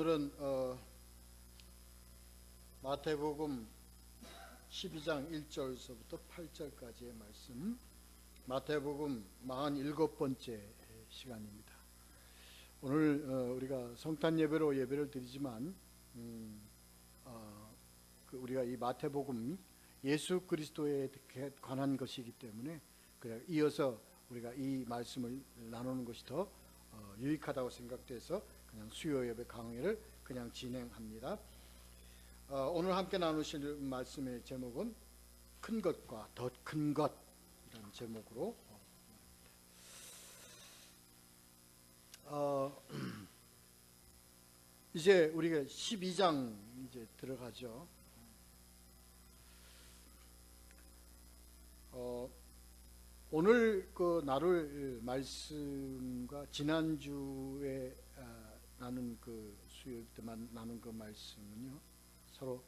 오늘은 마태복음 12장 1절서부터 8절까지의 말씀, 마태복음 47번째 시간입니다. 오늘 우리가 성탄 예배로 예배를 드리지만 우리가 이 마태복음이 예수 그리스도에 관한 것이기 때문에 이어서 우리가 이 말씀을 나누는 것이 더 유익하다고 생각돼서 그냥 수요 예배 강의를 그냥 진행합니다. 오늘 함께 나누실 말씀의 제목은 큰 것과 더 큰 것이라는 제목으로 이제 우리가 12장 이제 들어가죠. 오늘 그 나눌 말씀과 지난주에 나눈 그 수요일 때만 나눈 그 말씀은요, 서로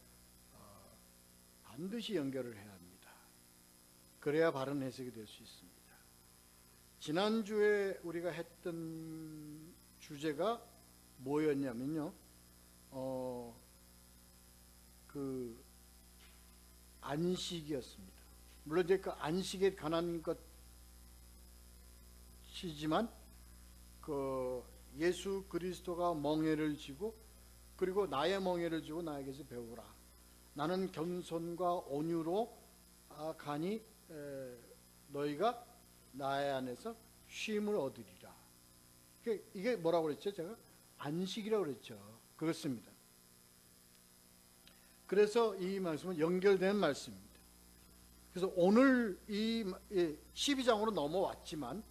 반드시 연결을 해야 합니다. 그래야 바른 해석이 될 수 있습니다. 지난주에 우리가 했던 주제가 뭐였냐면요, 그 안식이었습니다. 물론 이제 그 안식에 관한 것이지만 그 예수 그리스도가 멍에를 지고 그리고 나의 멍에를 지고 나에게서 배우라. 나는 겸손과 온유로 가니 너희가 나의 안에서 쉼을 얻으리라. 이게 뭐라고 그랬죠? 제가 안식이라고 그랬죠. 그렇습니다. 그래서 이 말씀은 연결된 말씀입니다. 그래서 오늘 이 12장으로 넘어왔지만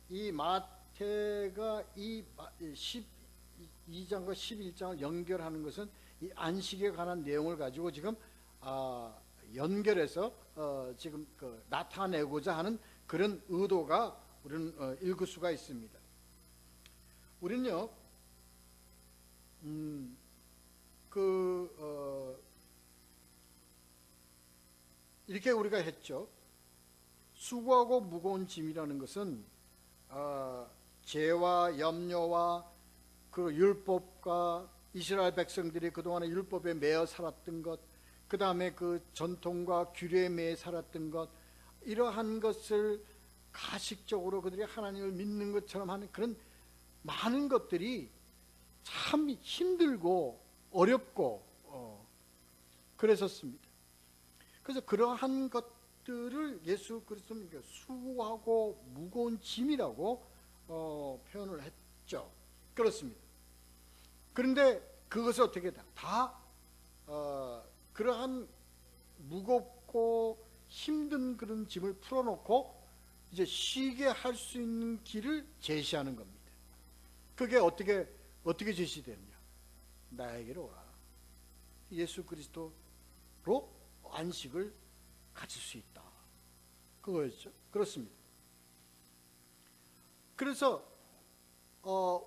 이 마태가 이 12장과 11장을 연결하는 것은 이 안식에 관한 내용을 가지고 지금 연결해서 지금 나타내고자 하는 그런 의도가 우리는 읽을 수가 있습니다. 우리는요, 이렇게 우리가 했죠. 수고하고 무거운 짐이라는 것은 죄와 염려와 그 율법과 이스라엘 백성들이 그동안의 율법에 매여 살았던 것, 그 다음에 그 전통과 규례에 매여 살았던 것, 이러한 것을 가식적으로 그들이 하나님을 믿는 것처럼 하는 그런 많은 것들이 참 힘들고 어렵고 그랬었습니다. 그래서 그러한 것들을 예수 그리스도는 수고하고 무거운 짐이라고 표현을 했죠. 그렇습니다. 그런데 그것을 어떻게 다 그러한 무겁고 힘든 그런 짐을 풀어놓고 이제 쉬게 할 수 있는 길을 제시하는 겁니다. 그게 어떻게 제시되느냐? 나에게로 오라. 예수 그리스도로 안식을 가질 수 있다. 그거였죠. 그렇습니다. 그래서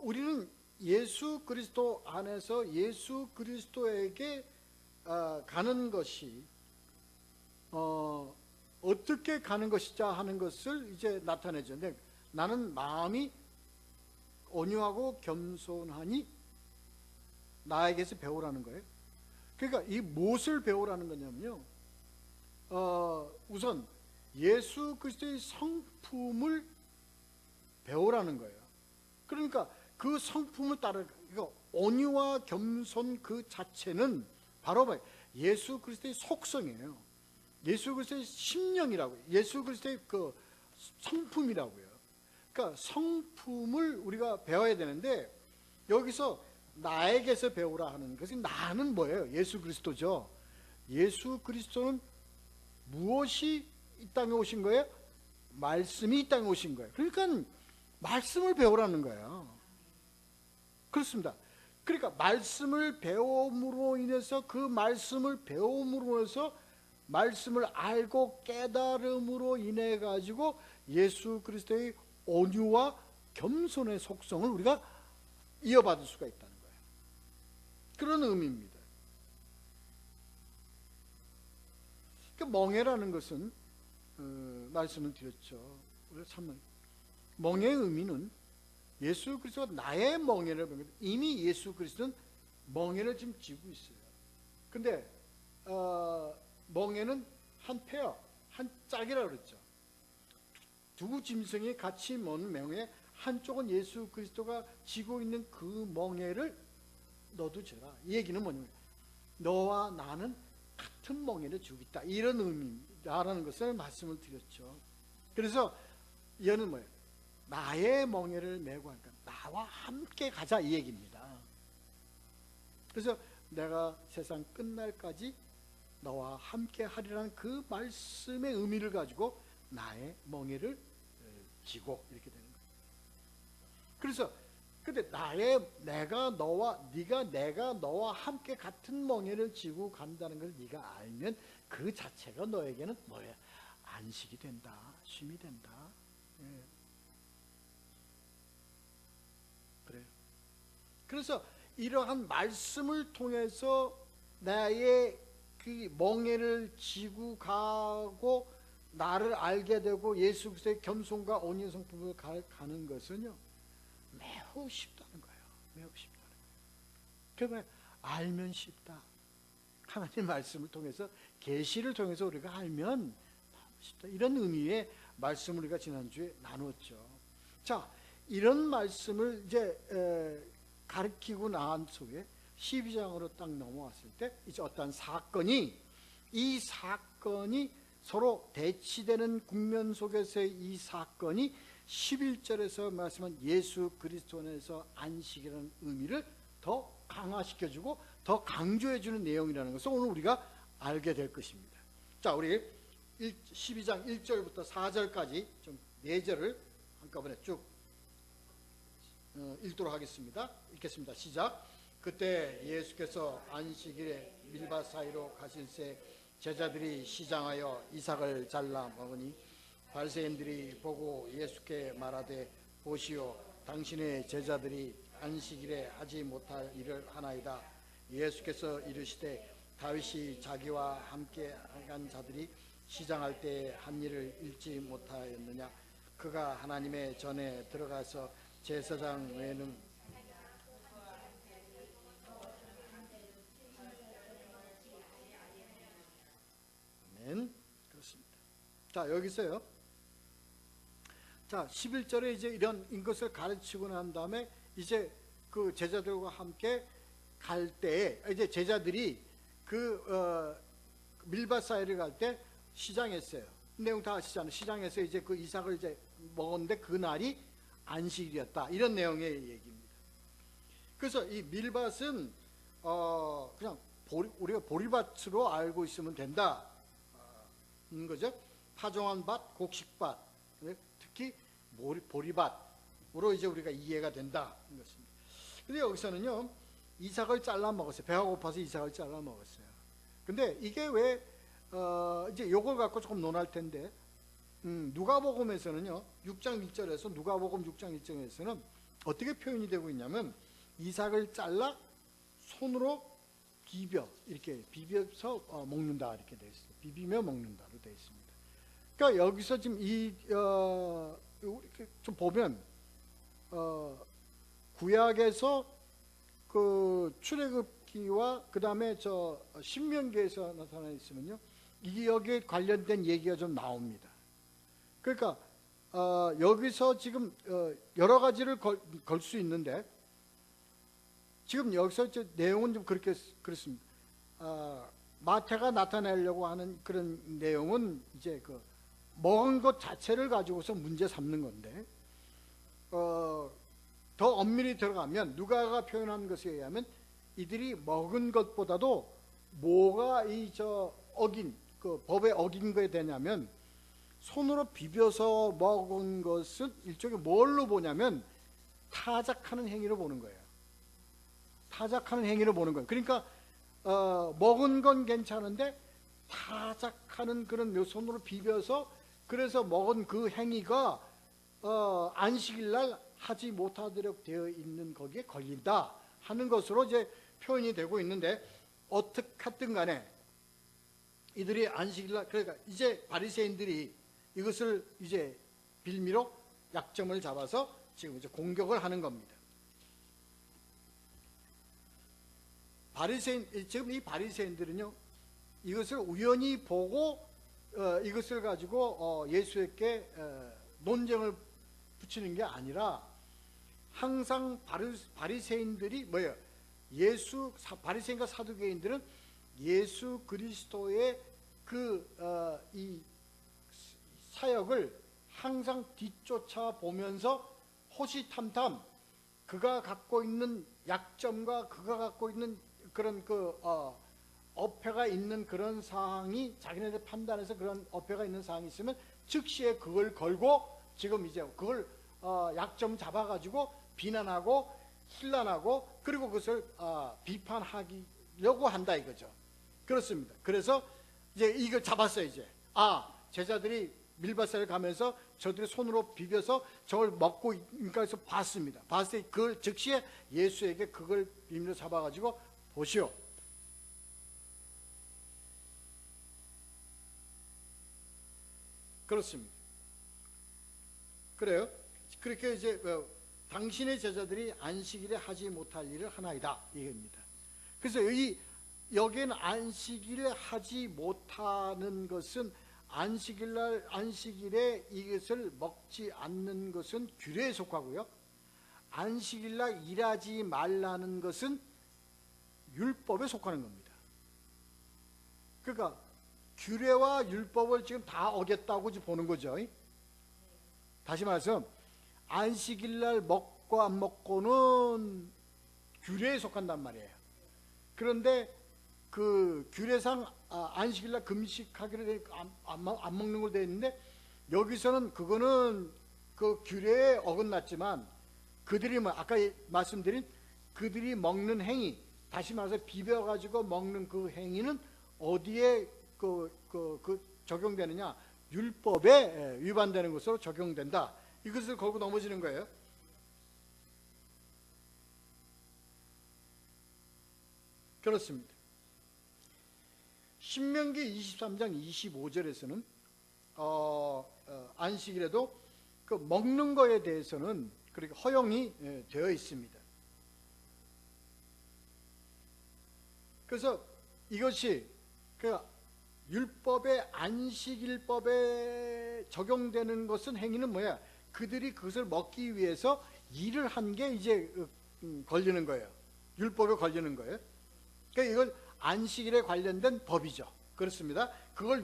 우리는 예수 그리스도 안에서 예수 그리스도에게 가는 것이 어떻게 가는 것이자 하는 것을 이제 나타내죠. 근데 나는 마음이 온유하고 겸손하니 나에게서 배우라는 거예요. 그러니까 이 무엇을 배우라는 거냐면요, 우선 예수 그리스도의 성품을 배우라는 거예요. 그러니까 그 성품을 따라, 그러니까 온유와 겸손 그 자체는 바로 예수 그리스도의 속성이에요. 예수 그리스도의 심령이라고요. 예수 그리스도의 그 성품이라고요. 그러니까 성품을 우리가 배워야 되는데, 여기서 나에게서 배우라 하는 것이, 나는 뭐예요? 예수 그리스도죠. 예수 그리스도는 무엇이 이 땅에 오신 거예요? 말씀이 이 땅에 오신 거예요. 그러니까 말씀을 배우라는 거예요. 그렇습니다. 그러니까 말씀을 배움으로 인해서, 그 말씀을 배움으로 해서 말씀을 알고 깨달음으로 인해 가지고 예수 그리스도의 온유와 겸손의 속성을 우리가 이어받을 수가 있다는 거예요. 그런 의미입니다. 그러니까 멍에라는 것은 말씀을 드렸죠. 우리가 참 멍에의 의미는 예수 그리스도가 나의 멍에를 메고, 이미 예수 그리스도는 멍에를 지금 쥐고 있어요. 근데 멍에는 한 페어, 한 짝이라고 그랬죠. 두 짐승이 같이 먼 멍에 한쪽은 예수 그리스도가 쥐고 있는 그 멍에를 너도 져라. 이 얘기는 뭐냐면 너와 나는 같은 멍에를 쥐고 있다, 이런 의미라는 것을 말씀을 드렸죠. 그래서 이거는 뭐예요? 나의 멍에를 메고 하니까 나와 함께 가자, 이 얘기입니다. 그래서 내가 세상 끝날까지 너와 함께 하리라는 그 말씀의 의미를 가지고 나의 멍에를 쥐고 이렇게 되는 거예요. 그래서 근데 내가 너와 함께 같은 멍에를 쥐고 간다는 걸 네가 알면 그 자체가 너에게는 뭐예요? 안식이 된다, 쉼이 된다. 예. 그래요. 그래서 이러한 말씀을 통해서 나의 그 멍에를 지고 가고 나를 알게 되고 예수 그리스도의 겸손과 온유의 성품을 가는 것은요, 매우 쉽다는 거예요. 매우 쉽다는 거예요. 그러면 알면 쉽다. 하나님 말씀을 통해서, 계시를 통해서 우리가 알면 너무 쉽다, 이런 의미의 말씀을 우리가 지난주에 나눴죠. 자, 이런 말씀을 이제 가르치고 나간 속에 12장으로 딱 넘어왔을 때 이제 어떤 사건이, 이 사건이 서로 대치되는 국면 속에서의 이 사건이 11절에서 말씀한 예수 그리스도 안에서 안식이라는 의미를 더 강화시켜주고 더 강조해주는 내용이라는 것을 오늘 우리가 알게 될 것입니다. 자, 우리 12장 1절부터 4절까지 좀 4절을 한꺼번에 쭉 읽도록 하겠습니다. 읽겠습니다. 시작. 그때 예수께서 안식일에 밀밭 사이로 가실새 제자들이 시장하여 이삭을 잘라 먹으니 바리새인들이 보고 예수께 말하되 보시오, 당신의 제자들이 안식일에 하지 못할 일을 하나이다. 예수께서 이르시되 다윗이 자기와 함께 한 자들이 시장할 때 한 일을 잃지 못하였느냐. 그가 하나님의 전에 들어가서 제사장 외에는 아멘. 그렇습니다. 자, 여기서요. 자, 11절에 이제 이런 것을 가르치고 난 다음에 이제 그 제자들과 함께 갈 때에 이제 제자들이 그 밀밭 사이를 갈 때 시장했어요. 내용 다 아시잖아요. 시장에서 이제 그 이삭을 이제 먹었는데 그 날이 안식일이었다, 이런 내용의 얘기입니다. 그래서 이 밀밭은 그냥 우리가 보리밭으로 알고 있으면 된다 는 거죠. 파종한 밭, 곡식밭, 특히 보리밭으로 이제 우리가 이해가 된다 는 것입니다. 근데 여기서는요, 이삭을 잘라 먹었어요. 배가 고파서 이삭을 잘라 먹었어요. 근데 이게 왜 이제 요걸 갖고 조금 논할 텐데, 누가복음에서는요 6장 1절에서 누가복음 6장 1절에서는 어떻게 표현이 되고 있냐면 이삭을 잘라 손으로 이렇게 비벼서 먹는다, 이렇게 되어 있어요. 비비며 먹는다로 되어 있습니다. 그러니까 여기서 지금 이렇게 좀 보면 구약에서 그 출애굽기와 그 다음에 저 신명기에서 나타나 있으면요, 이게 여기에 관련된 얘기가 좀 나옵니다. 그러니까 여기서 지금 여러 가지를 걸 수 있는데, 지금 여기서 내용은 좀 그렇습니다. 마태가 나타내려고 하는 그런 내용은 이제 그 먹은 것 자체를 가지고서 문제 삼는 건데, 더 엄밀히 들어가면 누가가 표현한 것에 의하면 이들이 먹은 것보다도 뭐가 어긴 그 법에 어긴 거에 되냐면, 손으로 비벼서 먹은 것은 일종의 뭘로 보냐면 타작하는 행위로 보는 거예요. 타작하는 행위로 보는 거예요. 그러니까 먹은 건 괜찮은데 타작하는 그런 손으로 비벼서 그래서 먹은 그 행위가 안식일날 하지 못하도록 되어 있는 거기에 걸린다 하는 것으로 이제 표현이 되고 있는데, 어떻게 하든 간에 이들이 안식일날, 그러니까 이제 바리새인들이 이것을 이제 빌미로 약점을 잡아서 지금 이제 공격을 하는 겁니다. 지금 이 바리새인들은요, 이것을 우연히 보고 이것을 가지고 예수에게 논쟁을 붙이는 게 아니라 항상 바리새인들이 뭐예요? 바리새인과 사두개인들은 예수 그리스도의 이 사역을 항상 뒤쫓아 보면서 호시탐탐 그가 갖고 있는 약점과 그가 갖고 있는 그런 어폐가 있는 그런 사항이 자기네들 판단해서 그런 어폐가 있는 사항이 있으면 즉시에 그걸 걸고 지금 이제 그걸 약점 잡아가지고 비난하고 혼란하고 그리고 그것을 비판하려고 한다 이거죠. 그렇습니다. 그래서 이제 이걸 잡았어요. 이제 제자들이 밀밭을 가면서 저들이 손으로 비벼서 저걸 먹고 있으니까 해서 봤습니다. 봤을 때 그걸 즉시에 예수에게 그걸 비밀로 잡아가지고 보시오. 그렇습니다. 그래요. 그렇게 이제 당신의 제자들이 안식일에 하지 못할 일을 하나이다 이겁니다. 그래서 여기에는 안식일에 하지 못하는 것은 안식일에 이것을 먹지 않는 것은 규례에 속하고요. 안식일날 일하지 말라는 것은 율법에 속하는 겁니다. 그러니까 규례와 율법을 지금 다 어겼다고 보는 거죠. 다시 말해서 안식일날 먹고 안 먹고는 규례에 속한단 말이에요. 그런데 그 규례상 안식일날 금식하기로 안 먹는 걸로 되어 있는데 여기서는 그거는 그 규례에 어긋났지만 그들이 아까 말씀드린 그들이 먹는 행위, 다시 말해서 비벼가지고 먹는 그 행위는 어디에 적용되느냐? 율법에 위반되는 것으로 적용된다. 이것을 걸고 넘어지는 거예요. 그렇습니다. 신명기 23장 25절에서는 안식일에도 그 먹는 거에 대해서는 그렇게 허용이 되어 있습니다. 그래서 이것이 그 율법의 안식일법에 적용되는 것은 행위는 뭐야? 그들이 그것을 먹기 위해서 일을 한 게 이제 걸리는 거예요. 율법에 걸리는 거예요. 그러니까 이걸 안식일에 관련된 법이죠. 그렇습니다. 그걸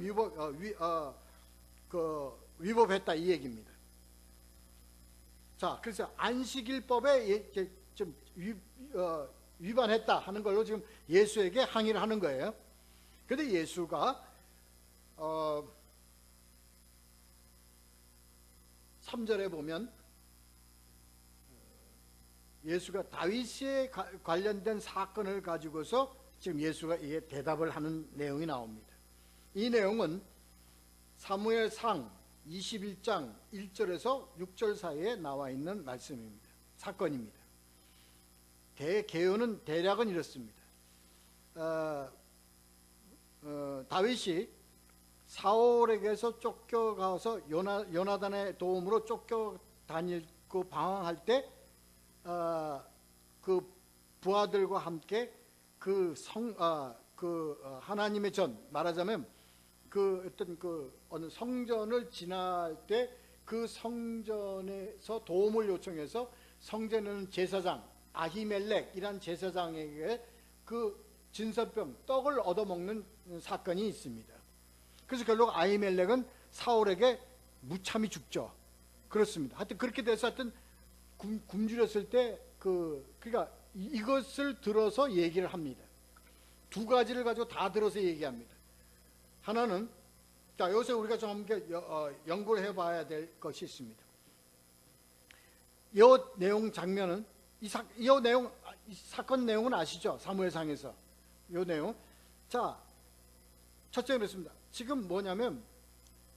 위법했다 이 얘기입니다. 자, 그래서 안식일법에 좀 위반했다 하는 걸로 지금 예수에게 항의를 하는 거예요. 그런데 예수가 3절에 보면 예수가 다윗에 관련된 사건을 가지고서 지금 예수가 이에 대답을 하는 내용이 나옵니다. 이 내용은 사무엘상 21장 1절에서 6절 사이에 나와 있는 말씀입니다. 사건입니다. 개요는 대략은 이렇습니다. 다윗이 사울에게서 쫓겨가서 요나단의 도움으로 쫓겨다니고 방황할 때 그 부하들과 함께 하나님의 전, 말하자면 어느 성전을 지날 때 그 성전에서 도움을 요청해서 성전에는 제사장 아히멜렉이란 제사장에게 그 진설병 떡을 얻어먹는 사건이 있습니다. 그래서 결국 아히멜렉은 사울에게 무참히 죽죠. 그렇습니다. 하여튼 그렇게 돼서 하여튼 굶주렸을 때 그러니까 이것을 들어서 얘기를 합니다. 두 가지를 가지고 다 들어서 얘기합니다. 하나는 자 여기서 우리가 좀 함께 연구를 해봐야 될 것이 있습니다. 이 내용 장면은 이 사건 내용은 아시죠? 사무엘상에서 이 내용. 자, 첫째 그렇습니다. 지금 뭐냐면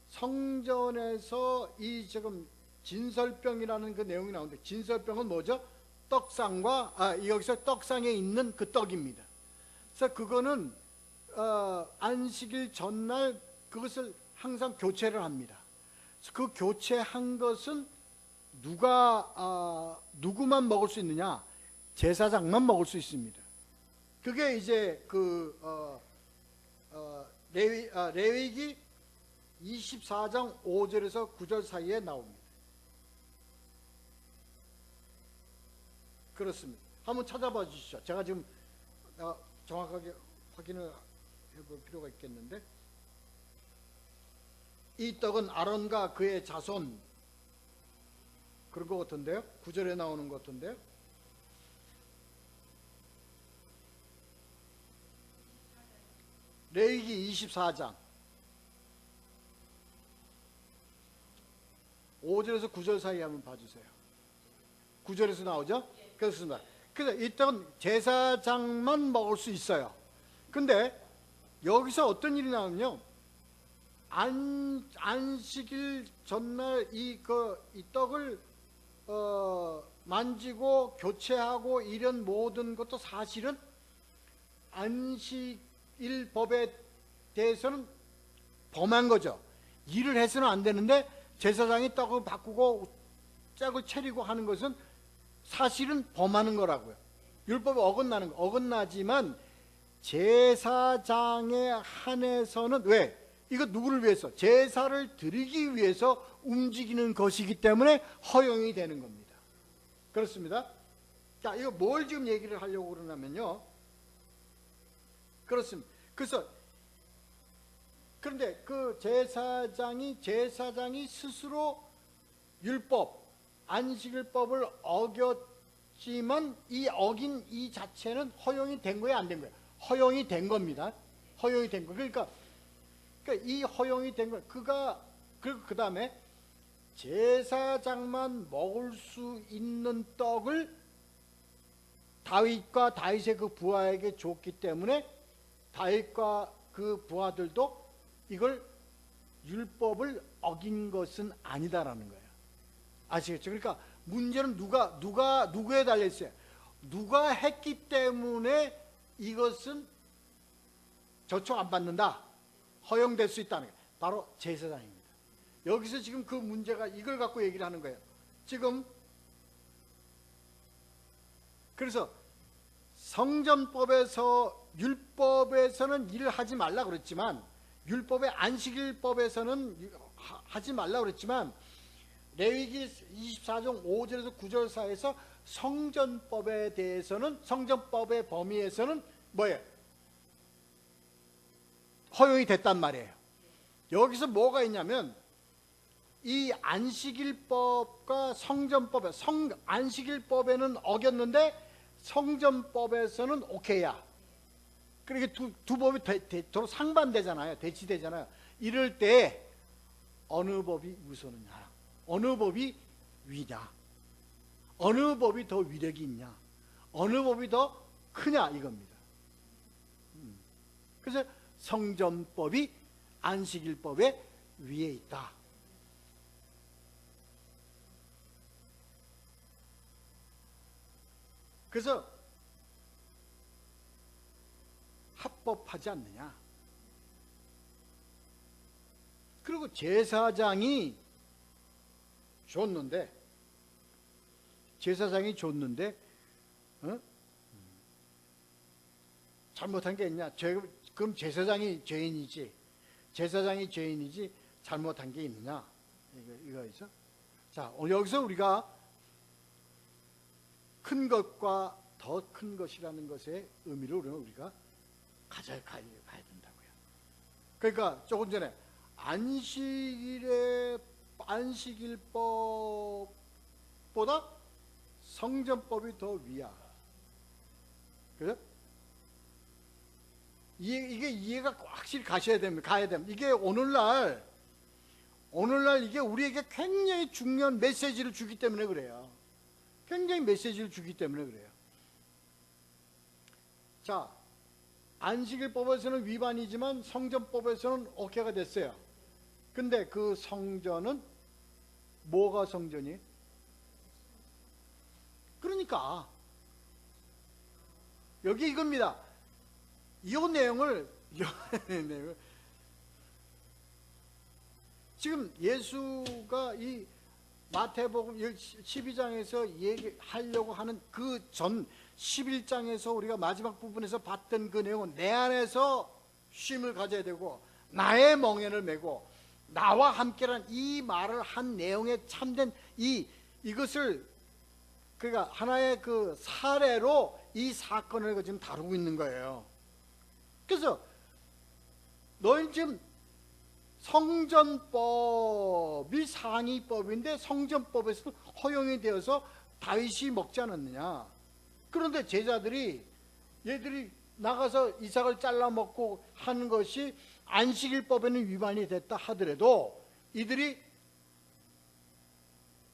성전에서 이 지금 진설병이라는 그 내용이 나오는데 진설병은 뭐죠? 떡상과 여기서 떡상에 있는 그 떡입니다. 그래서 그거는 안식일 전날 그것을 항상 교체를 합니다. 그 교체한 것은 누구만 먹을 수 있느냐? 제사장만 먹을 수 있습니다. 그게 이제 레위기 24장 5절에서 9절 사이에 나옵니다. 그렇습니다. 한번 찾아봐 주시죠. 제가 지금 정확하게 확인을 해볼 필요가 있겠는데, 이 떡은 아론과 그의 자손, 그런 것 같은데요. 9절에 나오는 것 같은데요. 레위기 24장 5절에서 9절 사이 한번 봐주세요. 9절에서 나오죠? 그렇습니다. 그래서 이 떡은 제사장만 먹을 수 있어요. 근데 여기서 어떤 일이 나오면요, 안식일 전날 이 떡을 만지고 교체하고 이런 모든 것도 사실은 안식일법에 대해서는 범한 거죠. 일을 해서는 안 되는데 제사장이 떡을 바꾸고 짝을 차리고 하는 것은 사실은 범하는 거라고요. 율법에 어긋나지만 제사장에 한해서는, 왜? 이거 누구를 위해서? 제사를 드리기 위해서 움직이는 것이기 때문에 허용이 되는 겁니다. 그렇습니다. 자, 이거 뭘 지금 얘기를 하려고 그러냐면요, 그렇습니다. 그런데 그 제사장이 스스로 율법, 안식일법을 어겼지만 이 어긴 이 자체는 허용이 된 거예요, 안 된 거예요? 허용이 된 겁니다. 허용이 된 거. 그러니까 이 허용이 된 거. 그리고 그 다음에 제사장만 먹을 수 있는 떡을 다윗과 다윗의 그 부하에게 줬기 때문에 다윗과 그 부하들도 이걸 율법을 어긴 것은 아니다라는 거예요. 아시겠죠? 그러니까 문제는 누구에 달려 있어요. 누가 했기 때문에 이것은 저촉 안 받는다, 허용될 수 있다는 거예요. 바로 제사장입니다. 여기서 지금 그 문제가 이걸 갖고 얘기를 하는 거예요. 지금 그래서 성전법에서, 율법에서는 일을 하지 말라 그랬지만, 율법의 안식일법에서는 하지 말라 그랬지만, 레위기 24장 5절에서 9절 사이에서 성전법에 대해서는, 성전법의 범위에서는 뭐예요? 허용이 됐단 말이에요. 여기서 뭐가 있냐면, 이 안식일법과 성전법에, 안식일법에는 어겼는데 성전법에서는 오케이야. 그러니까 두 법이 서로 상반되잖아요. 대치되잖아요. 이럴 때 어느 법이 우선이냐, 어느 법이 위냐, 어느 법이 더 위력이 있냐, 어느 법이 더 크냐, 이겁니다. 그래서 성전법이 안식일법의 위에 있다. 그래서 합법하지 않느냐. 그리고 제사장이 줬는데 잘못한 게 있냐? 그럼 제사장이 죄인이지 잘못한 게 있느냐? 이거죠. 자, 여기서 우리가 큰 것과 더 큰 것이라는 것의 의미를 우리가 가야 된다고요. 그러니까 조금 전에 안식일법보다 성전법이 더 위야. 그죠? 이게 이해가 확실히 가야 됩니다. 이게 오늘날 이게 우리에게 굉장히 중요한 메시지를 주기 때문에 그래요. 굉장히 메시지를 주기 때문에 그래요. 자, 안식일법에서는 위반이지만 성전법에서는 오케이가 됐어요. 근데 그 성전은 뭐가 성전이에요? 그러니까 여기 이겁니다. 이 내용을 지금 예수가 이 마태복음 12장에서 얘기하려고 하는 그 전 11장에서 우리가 마지막 부분에서 봤던 그 내용은 내 안에서 쉼을 가져야 되고 나의 멍에를 메고 나와 함께란 이 말을 한 내용에 참된 이것을 그러니까 하나의 그 사례로 이 사건을 지금 다루고 있는 거예요. 그래서 너희 지금 성전법이 상위법인데 성전법에서 허용이 되어서 다윗이 먹지 않았느냐. 그런데 제자들이 얘들이 나가서 이삭을 잘라 먹고 하는 것이 안식일법에는 위반이 됐다 하더라도 이들이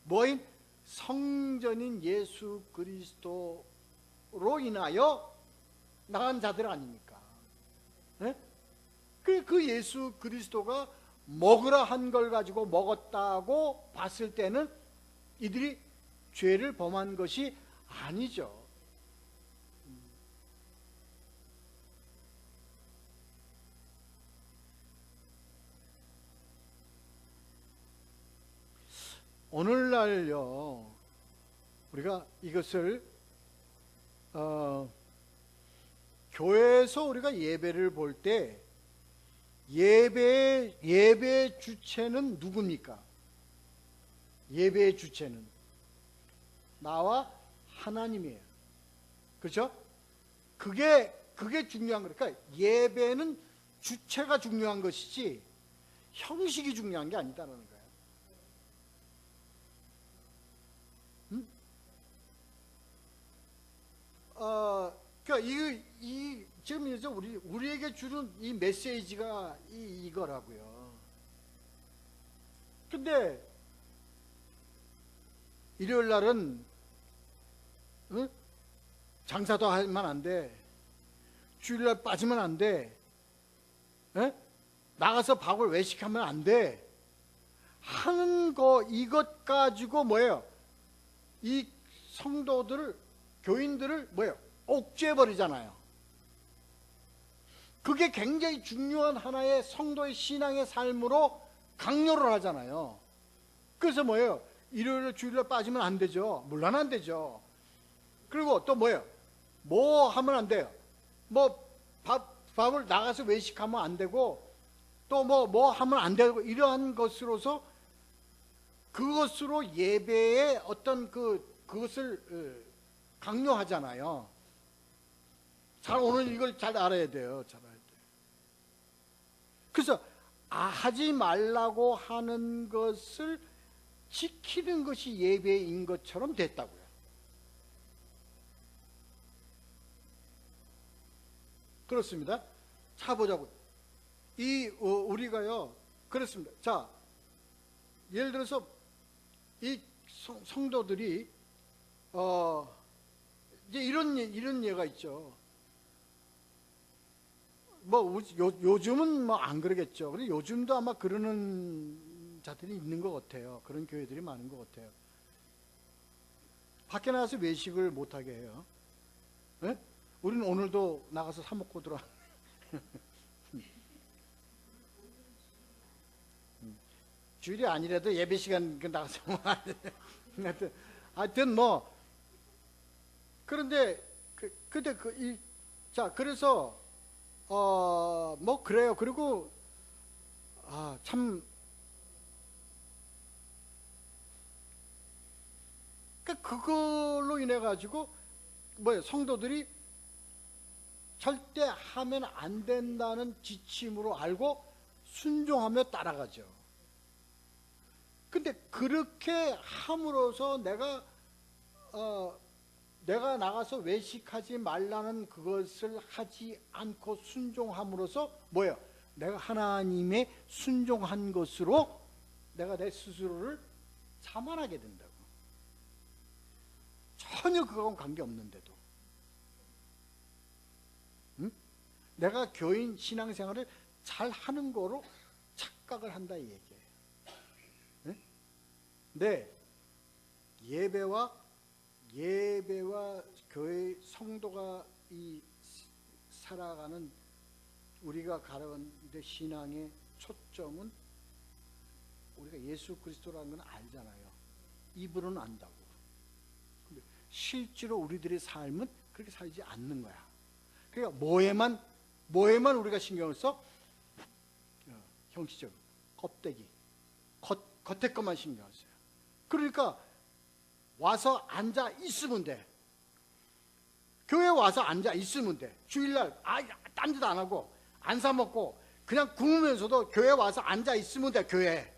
뭐인 성전인 예수 그리스도로 인하여 나간 자들 아닙니까? 네? 그 예수 그리스도가 먹으라 한 걸 가지고 먹었다고 봤을 때는 이들이 죄를 범한 것이 아니죠. 오늘날요 우리가 이것을 교회에서 우리가 예배를 볼 때 예배의 주체는 누굽니까? 예배의 주체는 나와 하나님이에요. 그렇죠? 그게 중요한 거니까 그러니까 예배는 주체가 중요한 것이지 형식이 중요한 게 아니다라는 거예요. 그러니까 지금 이제 우리에게 주는 이 메시지가 이거라고요. 근데 일요일 날은 장사도 하면 안 돼. 주일날 빠지면 안 돼. 나가서 밥을 외식하면 안 돼. 하는 거 이것 가지고 뭐예요? 이 성도들을 교인들을 뭐예요? 옥죄해버리잖아요. 그게 굉장히 중요한 하나의 성도의 신앙의 삶으로 강요를 하잖아요. 그래서 뭐예요? 일요일 주일날 빠지면 안 되죠. 물론 안 되죠. 그리고 또 뭐예요? 뭐 하면 안 돼요? 뭐 밥을 나가서 외식하면 안 되고 또 뭐 하면 안 되고 이러한 것으로서 그것으로 예배의 어떤 그것을 강요하잖아요. 오늘 이걸 잘 알아야 돼요. 잘 알아야 돼요. 그래서 하지 말라고 하는 것을 지키는 것이 예배인 것처럼 됐다고요. 그렇습니다. 자 보자고. 우리가요. 그렇습니다. 자, 예를 들어서 이 성도들이 이제 이런 예가 있죠. 뭐 요즘은 뭐 안 그러겠죠. 그리고 요즘도 아마 그러는 자들이 있는 것 같아요. 그런 교회들이 많은 것 같아요. 밖에 나가서 외식을 못 하게 해요. 네? 우리는 오늘도 나가서 사 먹고 들어. 주일이 아니라도 예배 시간 나가서 하여튼 뭐 그런데 자 그래서 뭐 그래요. 그리고 참 그걸로 인해 가지고 뭐예요? 성도들이 절대 하면 안 된다는 지침으로 알고 순종하며 따라가죠. 근데 그렇게 함으로써 내가 나가서 외식하지 말라는 그것을 하지 않고 순종함으로써 뭐예요? 내가 하나님의 순종한 것으로 내가 내 스스로를 자만하게 된다고. 전혀 그거하고는 관계없는데도. 응? 내가 교인 신앙생활을 잘 하는 거로 착각을 한다 이 얘기예요. 응? 네, 예배와 교회 성도가 살아가는 우리가 가는 신앙의 초점은 우리가 예수 그리스도라는 건 알잖아요. 입으로는 안다고. 근데 실제로 우리들의 삶은 그렇게 살지 않는 거야. 그러니까 뭐에만 우리가 신경을 써? 형식적으로 껍데기, 겉에 것만 신경을 써요. 그러니까 와서 앉아 있으면 돼. 교회 와서 앉아 있으면 돼. 주일날 딴 짓 안 하고 안 사 먹고 그냥 굶으면서도 교회 와서 앉아 있으면 돼. 교회에.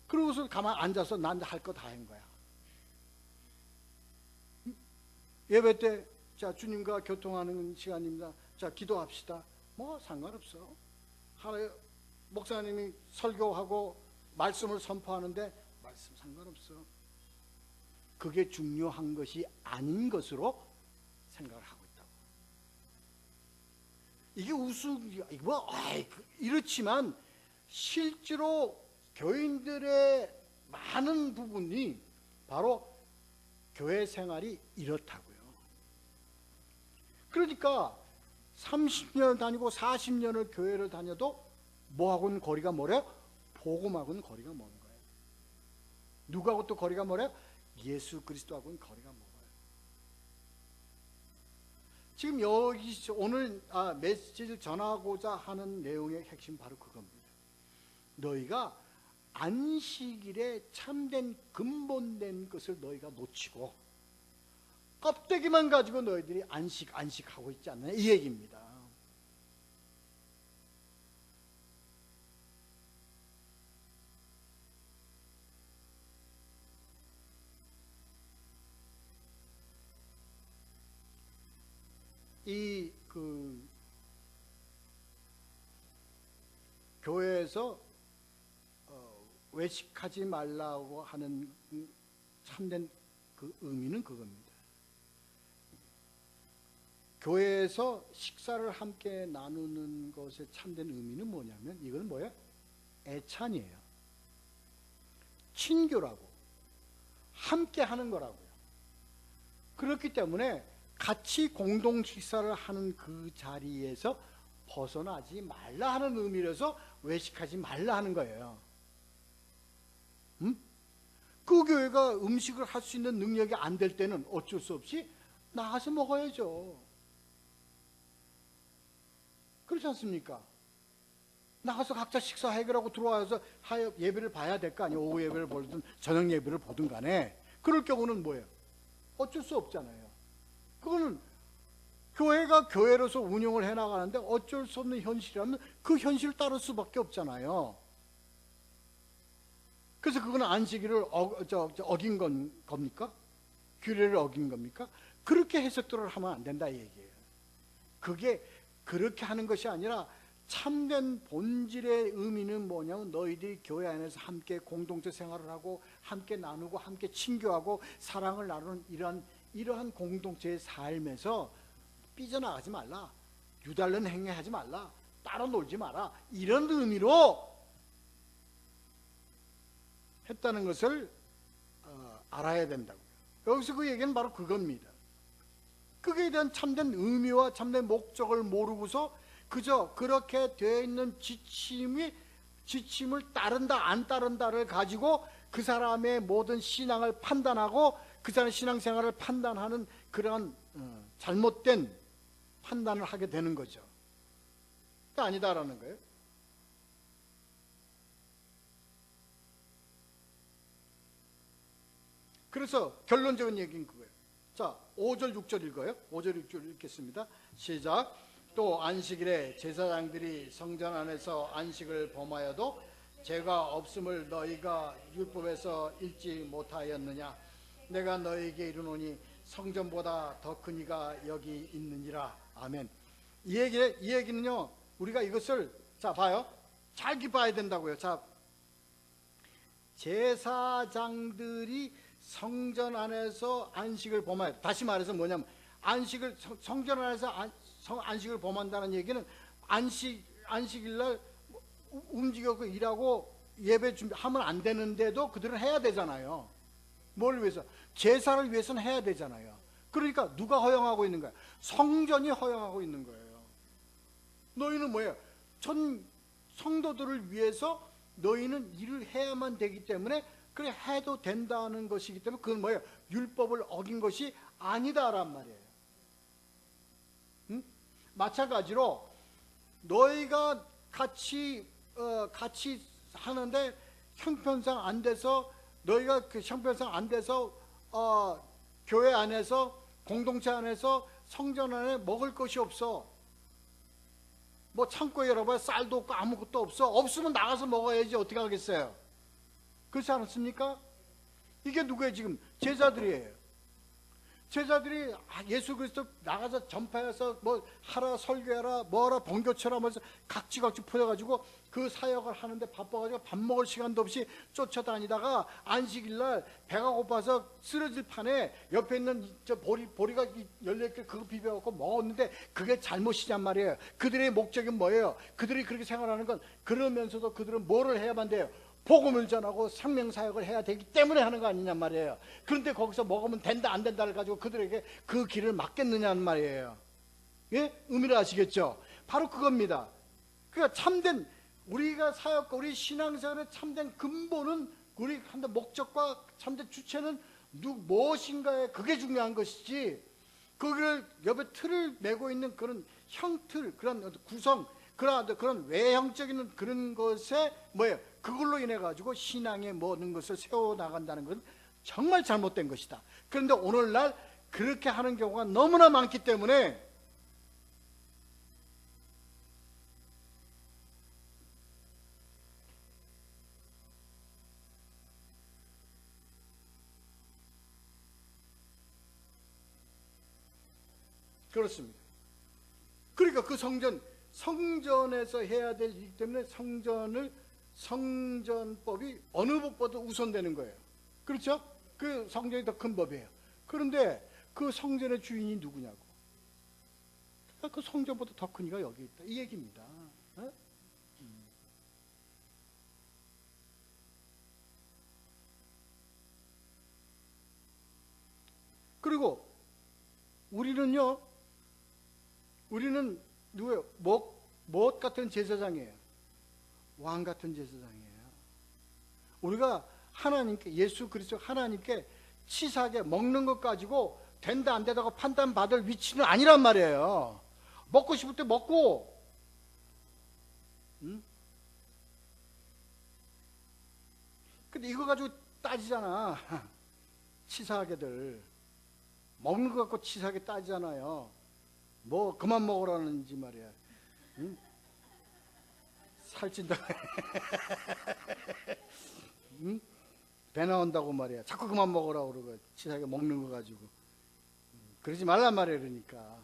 그러고서 가만 앉아서 난 할 거 다 한 거야. 예배 때 자 주님과 교통하는 시간입니다. 자 기도합시다. 뭐 상관없어. 하나님 목사님이 설교하고 말씀을 선포하는데 말씀 상관없어. 그게 중요한 것이 아닌 것으로 생각을 하고 있다고. 이게 뭐 이렇지만 실제로 교인들의 많은 부분이 바로 교회 생활이 이렇다고요. 그러니까 30년 다니고 40년을 교회를 다녀도 뭐하고는 거리가 멀어요? 복음하고는 거리가 먼 거예요. 누구하고 또 거리가 멀어요? 예수 그리스도하고는 거리가 멀어요. 지금 여기 오늘 메시지를 전하고자 하는 내용의 핵심 바로 그겁니다. 너희가 안식일에 참된 근본된 것을 너희가 놓치고 껍데기만 가지고 너희들이 안식하고 있지 않느냐 이 얘기입니다. 교회에서 외식하지 말라고 하는 참된 그 의미는 그겁니다. 교회에서 식사를 함께 나누는 것의 참된 의미는 뭐냐면 이건 뭐예요? 애찬이에요. 친교라고 함께 하는 거라고요. 그렇기 때문에 같이 공동 식사를 하는 그 자리에서 벗어나지 말라 하는 의미라서 외식하지 말라 하는 거예요. 그 교회가 음식을 할 수 있는 능력이 안 될 때는 어쩔 수 없이 나가서 먹어야죠. 그렇지 않습니까? 나가서 각자 식사 해결하고 들어와서 예배를 봐야 될 거 아니에요. 오후 예배를 보든 저녁 예배를 보든 간에. 그럴 경우는 뭐예요? 어쩔 수 없잖아요. 그거는 교회가 교회로서 운영을 해나가는데 어쩔 수 없는 현실이라면 그 현실을 따를 수밖에 없잖아요. 그래서 그거는 안식일을 어긴 겁니까? 규례를 어긴 겁니까? 그렇게 해석들을 하면 안 된다 이 얘기예요. 그게 그렇게 하는 것이 아니라 참된 본질의 의미는 뭐냐면 너희들이 교회 안에서 함께 공동체 생활을 하고 함께 나누고 함께 친교하고 사랑을 나누는 이러한 공동체의 삶에서 삐져나가지 말라, 유달른 행위하지 말라, 따로 놀지 마라, 이런 의미로 했다는 것을 알아야 된다고요. 여기서 그 얘기는 바로 그겁니다. 그에 대한 참된 의미와 참된 목적을 모르고서 그저 그렇게 되어 있는 지침을 따른다 안 따른다를 가지고 그 사람의 모든 신앙을 판단하고 그 사람의 신앙생활을 판단하는 그런 잘못된 판단을 하게 되는 거죠. 아니다라는 거예요. 그래서 결론적인 얘기는 그거예요. 자, 5절 6절 읽어요. 5절 6절 읽겠습니다. 시작. 또 안식일에 제사장들이 성전 안에서 안식을 범하여도 죄가 없음을 너희가 율법에서 읽지 못하였느냐. 내가 너희에게 이르노니 성전보다 더 큰 이가 여기 있느니라. 아멘. 이 얘기는요, 우리가 이것을 자 봐요. 잘 봐야 된다고요. 자, 제사장들이 성전 안에서 안식을 범하여, 다시 말해서 뭐냐면 성전 안에서 안식을 범한다는 얘기는 안식일날 움직여서 일하고 예배 준비하면 안 되는데도 그들은 해야 되잖아요. 뭘 위해서? 제사를 위해서는 해야 되잖아요. 그러니까 누가 허용하고 있는 거야? 성전이 허용하고 있는 거예요. 너희는 뭐예요? 전 성도들을 위해서 너희는 일을 해야만 되기 때문에 그래 해도 된다는 것이기 때문에 그건 뭐예요? 율법을 어긴 것이 아니다란 말이에요. 응? 마찬가지로 너희가 같이 하는데 형편상 안 돼서 너희가 그 형편상 안 돼서 교회 안에서 공동체 안에서 성전 안에 먹을 것이 없어. 뭐 창고에 열어봐야 쌀도 없고 아무것도 없어. 없으면 나가서 먹어야지 어떻게 하겠어요? 그렇지 않습니까? 이게 누구예요? 지금 제자들이에요. 제자들이 예수 그리스도 나가서 전파해서 뭐 하라 설교해라 뭐하라 번교처럼 하면서 각지 퍼져가지고 그 사역을 하는데 바빠가지고 밥 먹을 시간도 없이 쫓아다니다가 안식일날 배가 고파서 쓰러질 판에 옆에 있는 저 보리가 열려있길래 그거 비벼갖고 먹었는데 그게 잘못이냔 말이에요. 그들의 목적이 뭐예요? 그들이 그렇게 생활하는 건 그러면서도 그들은 뭐를 해야만 돼요? 복음을 전하고 생명사역을 해야 되기 때문에 하는 거 아니냔 말이에요. 그런데 거기서 먹으면 된다 안 된다를 가지고 그들에게 그 길을 막겠느냐는 말이에요. 예? 의미를 아시겠죠? 바로 그겁니다. 그러니까 참된 우리가 사역과 우리 신앙생활의 참된 근본은 우리 한다 목적과 참된 주체는 무엇인가에 그게 중요한 것이지 그걸 옆에 틀을 메고 있는 그런 형틀 그런 구성 그런 외형적인 그런 것에 뭐예요? 그걸로 인해 가지고 신앙의 모든 것을 세워 나간다는 것은 정말 잘못된 것이다. 그런데 오늘날 그렇게 하는 경우가 너무나 많기 때문에 그렇습니다. 그러니까 그 성전에서 해야 될 일이기 때문에 성전법이 어느 법보다 우선되는 거예요. 그렇죠? 그 성전이 더 큰 법이에요. 그런데 그 성전의 주인이 누구냐고. 그 성전보다 더 큰 이가 여기 있다. 이 얘기입니다. 어? 그리고 우리는 누구예요? 못 같은 제사장이에요. 왕 같은 제사장이에요. 우리가 하나님께 예수 그리스도 하나님께 치사하게 먹는 것 가지고 된다 안 된다고 판단받을 위치는 아니란 말이에요. 먹고 싶을 때 먹고 근데 이거 가지고 따지잖아. 치사하게들 먹는 거 갖고 치사하게 따지잖아요. 뭐 그만 먹으라는지 말이야. 응? 살찐다. 응? 배 나온다고 말이야. 자꾸 그만 먹으라고 그러고 치사하게 먹는 거 가지고 그러지 말란 말이야. 그러니까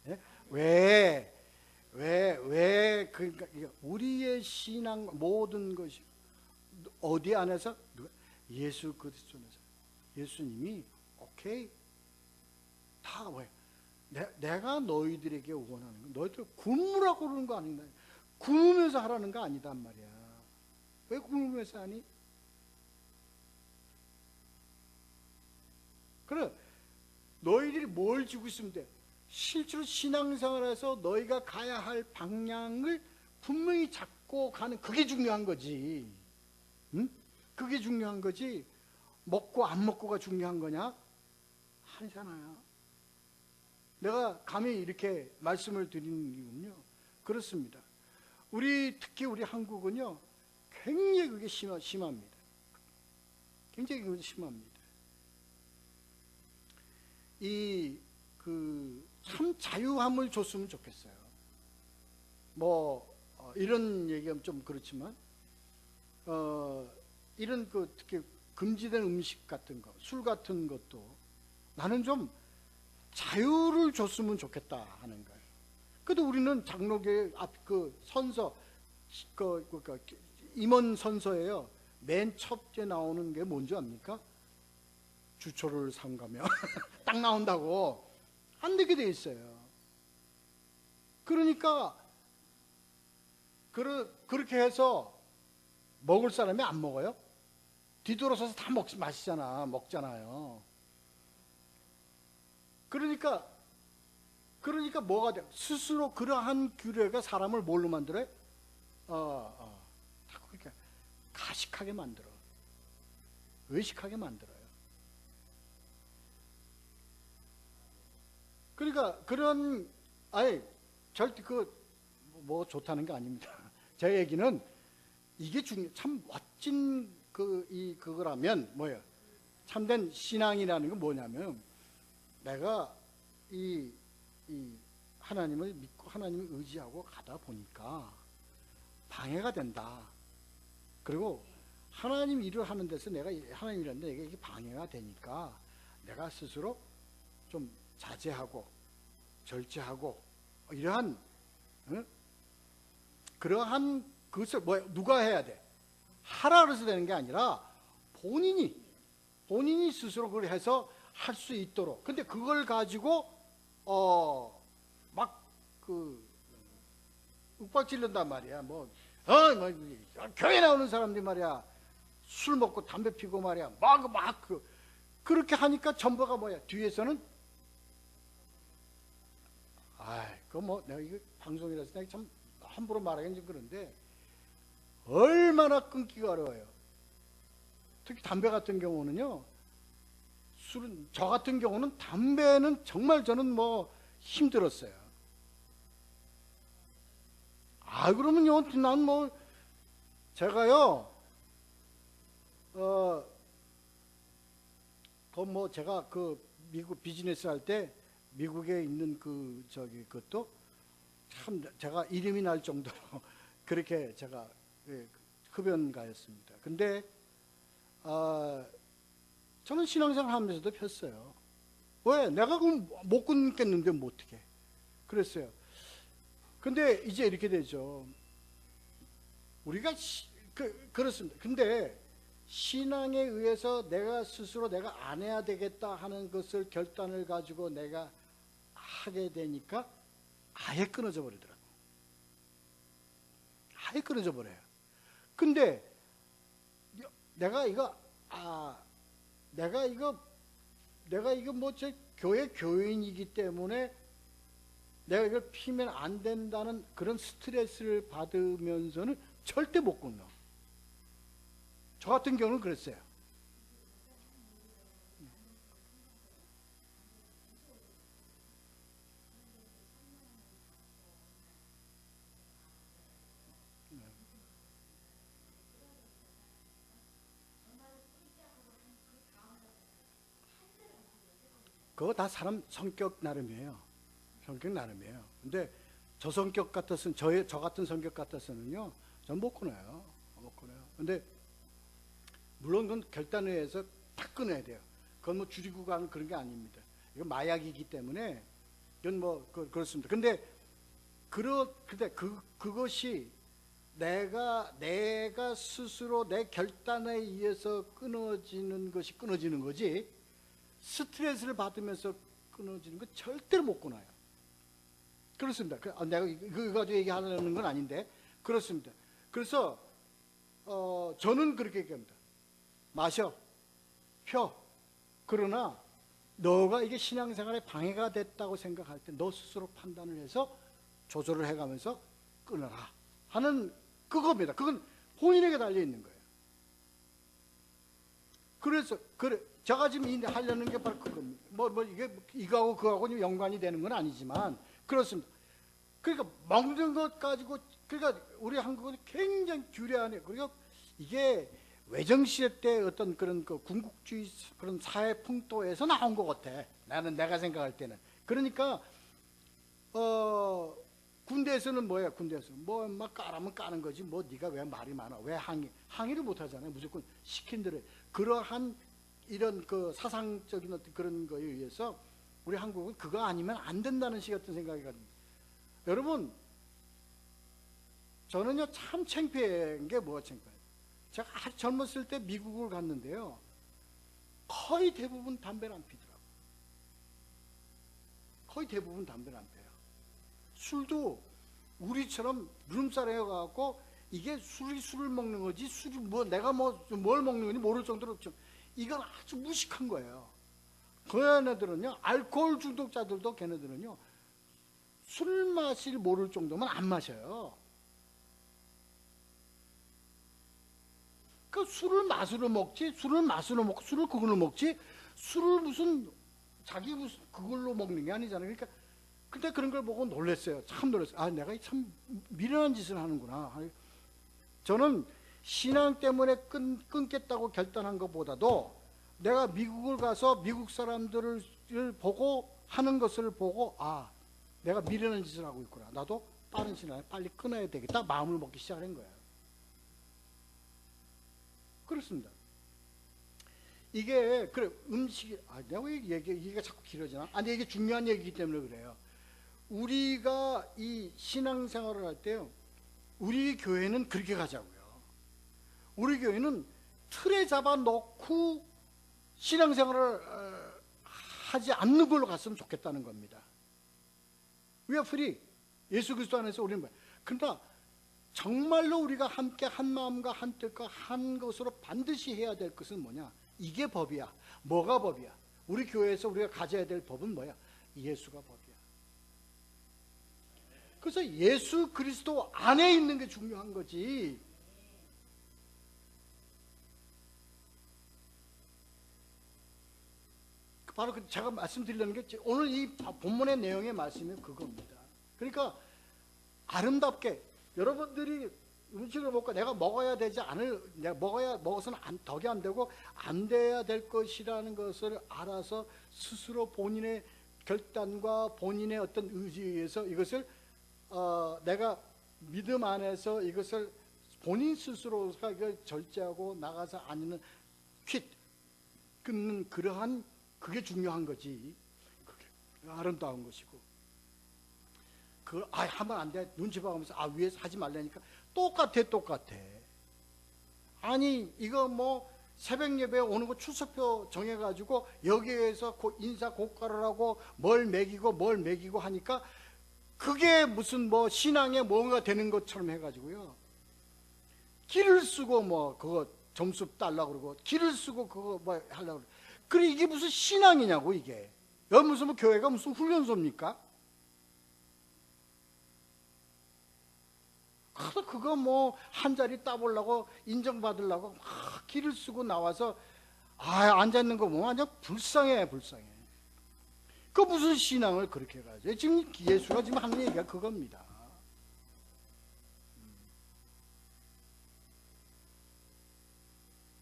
예? 왜 그러니까 우리의 신앙 모든 것이 어디 안에서 예수 그리스도 안에서 예수님이 오케이 다 왜? 내가 너희들에게 원하는 거 너희들 굶으라고 그러는 거 아닌가? 굶으면서 하라는 거 아니단 말이야. 왜 굶으면서 하니? 그래 너희들이 뭘 지고 있으면 돼? 실제로 신앙생활에서 너희가 가야 할 방향을 분명히 잡고 가는 그게 중요한 거지. 응? 그게 중요한 거지. 먹고 안 먹고가 중요한 거냐? 아니잖아요. 내가 감히 이렇게 말씀을 드리는 이유는요. 그렇습니다. 특히 우리 한국은요. 굉장히 그게 심합니다. 굉장히 그게 심합니다. 참 자유함을 줬으면 좋겠어요. 이런 얘기하면 좀 그렇지만 이런 특히 금지된 음식 같은 거, 술 같은 것도 나는 좀 자유를 줬으면 좋겠다 하는 거예요. 그래도 우리는 장로교회 앞 선서 임원 선서예요. 맨 첫째 나오는 게 뭔지 압니까? 주초를 삼가며 딱 나온다고 안 되게 돼 있어요. 그러니까 그렇게 해서 먹을 사람이 안 먹어요? 뒤돌아서서 다 먹잖아요. 그러니까 뭐가 돼? 스스로 그러한 규례가 사람을 뭘로 만들어요? 자꾸 그렇게 가식하게 만들어. 의식하게 만들어요. 그러니까 그런 절대 뭐 좋다는 게 아닙니다. 제 얘기는 이게 참 멋진 그거라면 뭐예요? 참된 신앙이라는 건 뭐냐면 내가 이 하나님을 믿고 하나님을 의지하고 가다 보니까 방해가 된다. 그리고 하나님 일을 하는 데서 내가 하나님 일하는데 내가 이게 방해가 되니까 내가 스스로 좀 자제하고 절제하고 이러한 그러한 그것을 누가 해야 돼? 하라 그래서 되는 게 아니라 본인이 스스로 그걸 해서 할 수 있도록. 근데 그걸 가지고 막 윽박질른단 말이야. 교회 나오는 사람들이 말이야 술 먹고 담배 피고 말이야 그렇게 하니까 전부가 뭐야? 뒤에서는 내가 이거 방송이라서 내가 참 함부로 말하기는 좀 그런데 얼마나 끊기가 어려워요. 특히 담배 같은 경우는요. 술은 저 같은 경우는 담배는 정말 저는 힘들었어요. 그러면요, 난 제가요, 제가 미국 비즈니스 할 때 미국에 있는 그것도 참 제가 이름이 날 정도로 그렇게 제가 흡연가였습니다. 근데 저는 신앙생활 하면서도 폈어요. 왜? 내가 그럼 못 끊겠는데 뭐 어떻게? 그랬어요. 근데 이제 이렇게 되죠. 우리가 그렇습니다. 근데 신앙에 의해서 내가 스스로 내가 안 해야 되겠다 하는 것을 결단을 가지고 내가 하게 되니까 아예 끊어져 버리더라고. 아예 끊어져 버려요. 근데 내가 이거 교회 교인이기 때문에 내가 이걸 피면 안 된다는 그런 스트레스를 받으면서는 절대 못 끊어. 저 같은 경우는 그랬어요. 그거 다 사람 성격 나름이에요. 성격 나름이에요. 근데 저 성격 같았으면, 저 같은 성격 같았으면요, 전 못 끊어요. 못 끊어요. 근데 물론 그건 결단에 의해서 딱 끊어야 돼요. 그건 줄이고 가는 그런 게 아닙니다. 이건 마약이기 때문에 이건 그렇습니다. 근데 그것이 내가 스스로 내 결단에 의해서 끊어지는 거지, 스트레스를 받으면서 끊어지는 건 절대로 못 끊어요. 그렇습니다. 내가 이거 가지고 얘기하려는 건 아닌데 그렇습니다. 그래서 저는 그렇게 얘기합니다. 마셔, 펴. 그러나 너가 이게 신앙생활에 방해가 됐다고 생각할 때 너 스스로 판단을 해서 조절을 해가면서 끊어라 하는 그겁니다. 그건 본인에게 달려 있는 거예요. 그래서 제가 지금 하려는 게 바로 그겁니다. 이게 이거하고 그거하고 연관이 되는 건 아니지만 그렇습니다. 그러니까 먹는 것 가지고 그러니까 우리 한국은 굉장히 규례하네요. 그리고 이게 외정시대 때 어떤 그런 군국주의 그런 사회 풍토에서 나온 것 같아. 내가 생각할 때는. 그러니까 군대에서는 뭐야? 군대에서 막 까라면 까는 거지. 네가 왜 말이 많아? 왜 항의를 못 하잖아요. 무조건 시킨 대로. 그러한 이런 사상적인 어떤 그런 거에 의해서 우리 한국은 그거 아니면 안 된다는 식 같은 생각이 가집니다. 여러분, 저는요 참 창피한 게 뭐가 창피해요? 제가 아주 젊었을 때 미국을 갔는데요, 거의 대부분 담배를 안 피더라고요. 거의 대부분 담배를 안 피워요. 술도 우리처럼 누름살에 가갖고 이게 술을 먹는 거지, 술이 내가 뭘 먹는 건지 모를 정도로 좀 이건 아주 무식한 거예요. 걔네들은요, 알코올 중독자들도 걔네들은요, 술 맛을 모를 정도면 안 마셔요. 그 술을 맛으로 먹지, 술을 맛으로 먹고 술을 그걸로 먹지, 술을 무슨 자기 무슨 그걸로 먹는 게 아니잖아요. 그러니까 근데 그런 걸 보고 놀랐어요. 참 놀랐어요. 아, 내가 참 미련한 짓을 하는구나. 저는 신앙 때문에 끊겠다고 결단한 것보다도 내가 미국을 가서 미국 사람들을 보고 하는 것을 보고, 아, 내가 미련한 짓을 하고 있구나. 나도 빠른 시간에 빨리 끊어야 되겠다 마음을 먹기 시작한 거예요. 그렇습니다. 이게 그래 음식이, 내가 왜 얘기가 자꾸 길어지나? 아니, 이게 중요한 얘기이기 때문에 그래요. 우리가 이 신앙생활을 할 때요, 우리 교회는 그렇게 가자고요. 우리 교회는 틀에 잡아 놓고 신앙생활을 하지 않는 걸로 갔으면 좋겠다는 겁니다. We are free. 예수 그리스도 안에서 우리는 뭐야? 그러나 정말로 우리가 함께 한 마음과 한 뜻과 한 것으로 반드시 해야 될 것은 뭐냐? 이게 법이야. 뭐가 법이야? 우리 교회에서 우리가 가져야 될 법은 뭐야? 예수가 법이야. 그래서 예수 그리스도 안에 있는 게 중요한 거지. 바로 제가 말씀드리려는 게 오늘 이 본문의 내용의 말씀이 그겁니다. 그러니까 아름답게 여러분들이 음식을 먹고 내가 먹어야 되지 않을, 내가 먹어서는 덕이 안 되고 안 돼야 될 것이라는 것을 알아서 스스로 본인의 결단과 본인의 어떤 의지에 의해서 이것을 내가 믿음 안에서 이것을 본인 스스로가 이걸 절제하고 나가서 아니면 끊는 그러한, 그게 중요한 거지. 그게 아름다운 것이고. 그걸 하면 안 돼. 눈치 봐가면서 위에서 하지 말라니까 똑같아. 아니, 이거 뭐 새벽 예배에 오는 거 출석표 정해가지고 여기에서 인사 고가를 하고 뭘 먹이고 하니까 그게 무슨 뭐 신앙에 뭔가 되는 것처럼 해가지고요. 길을 쓰고 뭐 그거 점수 달라고 그러고 길을 쓰고 그거 뭐 하려고 그러고. 그래, 이게 무슨 신앙이냐고, 이게. 여기 무슨 뭐 교회가 무슨 훈련소입니까? 그거 뭐 한 자리 따보려고 인정받으려고 막 길을 쓰고 나와서 앉아있는 거 보면 완전 불쌍해. 그 무슨 신앙을 그렇게 가져. 지금 예수가 지금 하는 얘기가 그겁니다.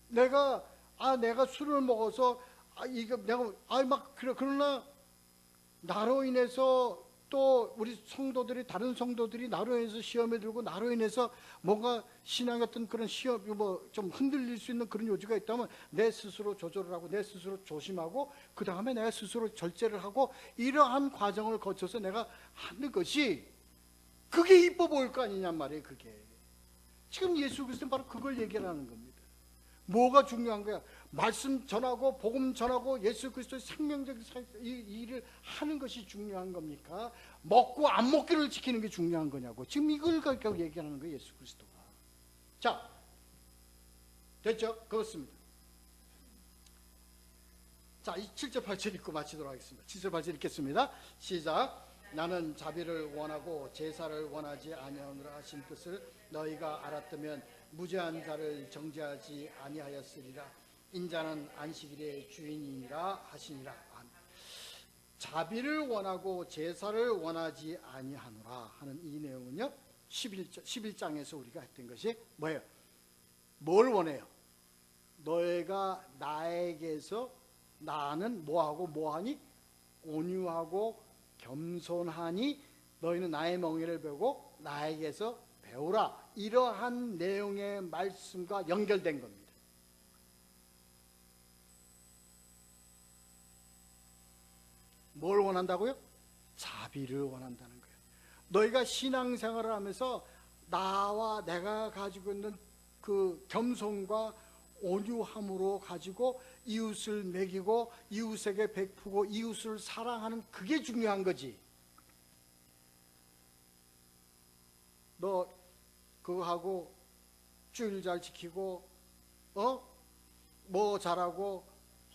내가 술을 먹어서 이거 내가 그러나 나로 인해서 또 우리 성도들이, 다른 성도들이 나로 인해서 시험에 들고 나로 인해서 뭔가 신앙의 어떤 그런 시험 뭐 좀 흔들릴 수 있는 그런 요지가 있다면 내 스스로 조절을 하고 내 스스로 조심하고 그 다음에 내가 스스로 절제를 하고 이러한 과정을 거쳐서 내가 하는 것이 그게 이뻐 보일 거 아니냔 말이에요. 그게 지금 예수 그리스도는 바로 그걸 얘기하는 겁니다. 뭐가 중요한 거야? 말씀 전하고 복음 전하고 예수 그리스도의 생명적 이 일을 하는 것이 중요한 겁니까? 먹고 안 먹기를 지키는 게 중요한 거냐고. 지금 이걸 갖고 얘기하는 거예요, 예수 그리스도가. 자, 됐죠? 그렇습니다. 자, 이 7절 8절 읽고 마치도록 하겠습니다. 7절 8절 읽겠습니다. 시작. 나는 자비를 원하고 제사를 원하지 아니하노라 하신 뜻을 너희가 알았다면 무죄한 자를 정죄하지 아니하였으리라. 인자는 안식일의 주인이니라 하시니라. 자비를 원하고 제사를 원하지 아니하노라 하는 이 내용은요, 11장에서 우리가 했던 것이 뭐예요? 뭘 원해요? 너희가 나에게서, 나는 뭐하고 뭐하니? 온유하고 겸손하니 너희는 나의 멍에를 배우고 나에게서 배우라. 이러한 내용의 말씀과 연결된 겁니다. 뭘 원한다고요? 자비를 원한다는 거예요. 너희가 신앙생활을 하면서 나와 내가 가지고 있는 그 겸손과 온유함으로 가지고 이웃을 먹이고 이웃에게 베푸고 이웃을 사랑하는 그게 중요한 거지. 너 그거 하고 주일 잘 지키고 뭐 잘하고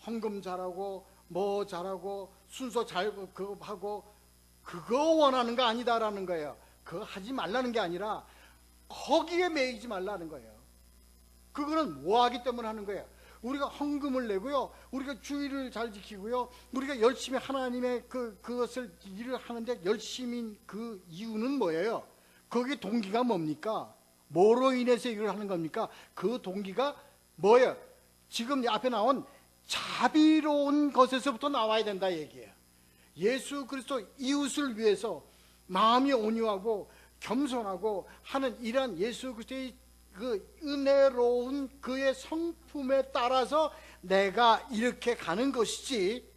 헌금 잘하고 뭐 잘하고 순서 잘 그거 하고 그거 원하는 거 아니다라는 거예요. 그거 하지 말라는 게 아니라 거기에 매이지 말라는 거예요. 그거는 뭐 하기 때문에 하는 거예요? 우리가 헌금을 내고요, 우리가 주의를 잘 지키고요, 우리가 열심히 하나님의 그것을 일을 하는데 열심히 그 이유는 뭐예요? 거기 동기가 뭡니까? 뭐로 인해서 일을 하는 겁니까? 그 동기가 뭐예요? 지금 앞에 나온 자비로운 것에서부터 나와야 된다 얘기예요. 예수 그리스도 이웃을 위해서 마음이 온유하고 겸손하고 하는 이러한 예수 그리스도의 그 은혜로운 그의 성품에 따라서 내가 이렇게 가는 것이지,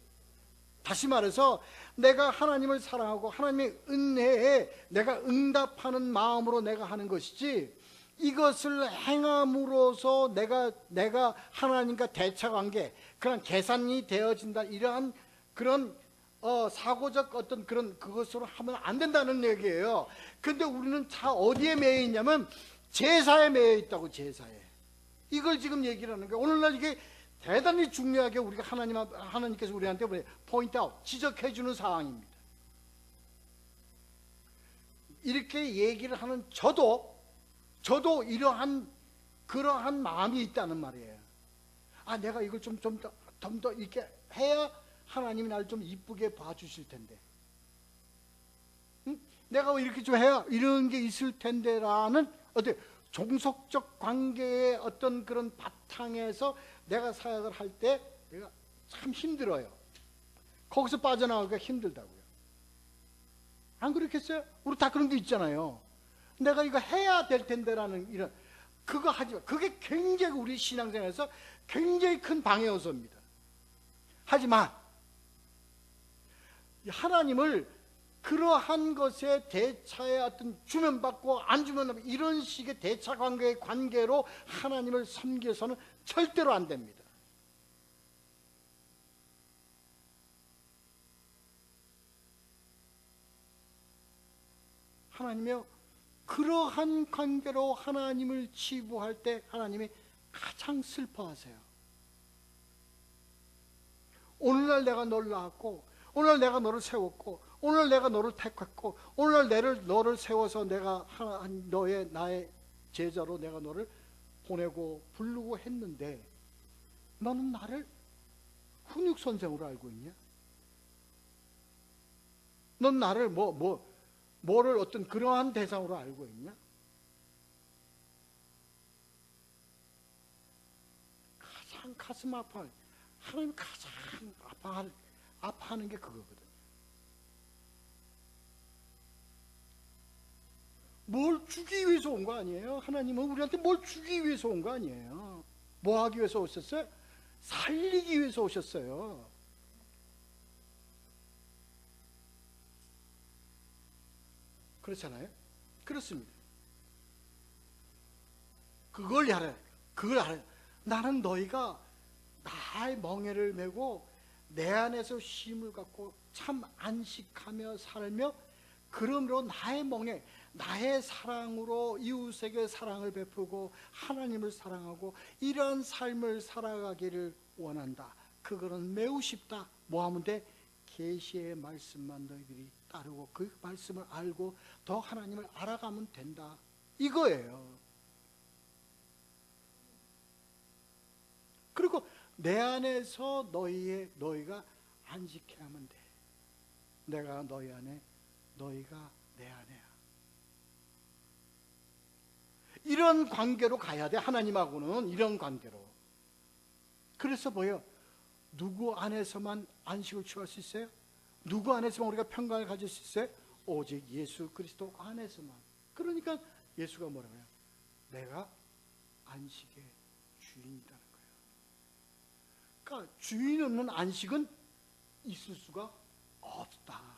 다시 말해서 내가 하나님을 사랑하고 하나님의 은혜에 내가 응답하는 마음으로 내가 하는 것이지, 이것을 행함으로써 내가 하나님과 대처관계, 그런 계산이 되어진다, 이러한 그런 사고적 어떤 그런 그것으로 하면 안 된다는 얘기예요. 근데 우리는 다 어디에 매여 있냐면 제사에 매여 있다고. 제사에. 이걸 지금 얘기를 하는 거예요. 오늘날 이게 대단히 중요하게 우리가 하나님께서 우리한테 포인트 아웃, 지적해 주는 사항입니다. 이렇게 얘기를 하는 저도 그러한 마음이 있다는 말이에요. 아, 내가 이걸 좀 더 이렇게 해야 하나님이 나를 좀 이쁘게 봐주실 텐데, 응? 내가 이렇게 좀 해야 이런 게 있을 텐데라는 어때 종속적 관계의 어떤 그런 바탕에서 내가 사역을 할 때 내가 참 힘들어요. 거기서 빠져나오기가 힘들다고요. 안 그렇겠어요? 우리 다 그런 게 있잖아요. 내가 이거 해야 될 텐데라는 이런, 그거 하지 마. 그게 굉장히 우리 신앙생활에서 굉장히 큰 방해 요소입니다. 하지만 하나님을 그러한 것에 대차에 어떤 주면 받고 안 주면 이런 식의 대차 관계의 관계로 하나님을 섬겨서는 절대로 안 됩니다. 하나님이요, 그러한 관계로 하나님을 치부할 때 하나님이 가장 슬퍼하세요. 오늘날 내가 너를 낳았고, 오늘 내가 너를 세웠고, 오늘 내가 너를 택했고, 오늘 너를 세워서 내가 나의 제자로 내가 너를 보내고 부르고 했는데 너는 나를 훈육 선생으로 알고 있냐? 넌 나를 뭐를 어떤 그러한 대상으로 알고 있냐? 가장 가슴 아파할, 하나님 가장 아파하는 게 그거거든요. 뭘 주기 위해서 온 거 아니에요? 하나님은 우리한테 뭘 주기 위해서 온 거 아니에요? 뭐 하기 위해서 오셨어요? 살리기 위해서 오셨어요. 그렇잖아요? 그렇습니다. 그걸 알아요. 나는 너희가 나의 멍에를 메고 내 안에서 쉼을 갖고 참 안식하며 살며, 그러므로 나의 멍에 나의 사랑으로 이웃에게 사랑을 베푸고 하나님을 사랑하고 이런 삶을 살아가기를 원한다. 그거는 매우 쉽다. 뭐 하면 돼? 계시의 말씀만 너희들이 따르고 그 말씀을 알고 더 하나님을 알아가면 된다. 이거예요. 그리고 내 안에서 너희가 안식해야만 돼. 내가 너희 안에, 너희가 내 안에야. 이런 관계로 가야 돼. 하나님하고는 이런 관계로. 그래서 뭐예요? 누구 안에서만 안식을 취할 수 있어요? 누구 안에서만 우리가 평강을 가질 수 있어요? 오직 예수 그리스도 안에서만. 그러니까 예수가 뭐라고 해요? 내가 안식의 주인이라는 거예요. 그러니까 주인 없는 안식은 있을 수가 없다.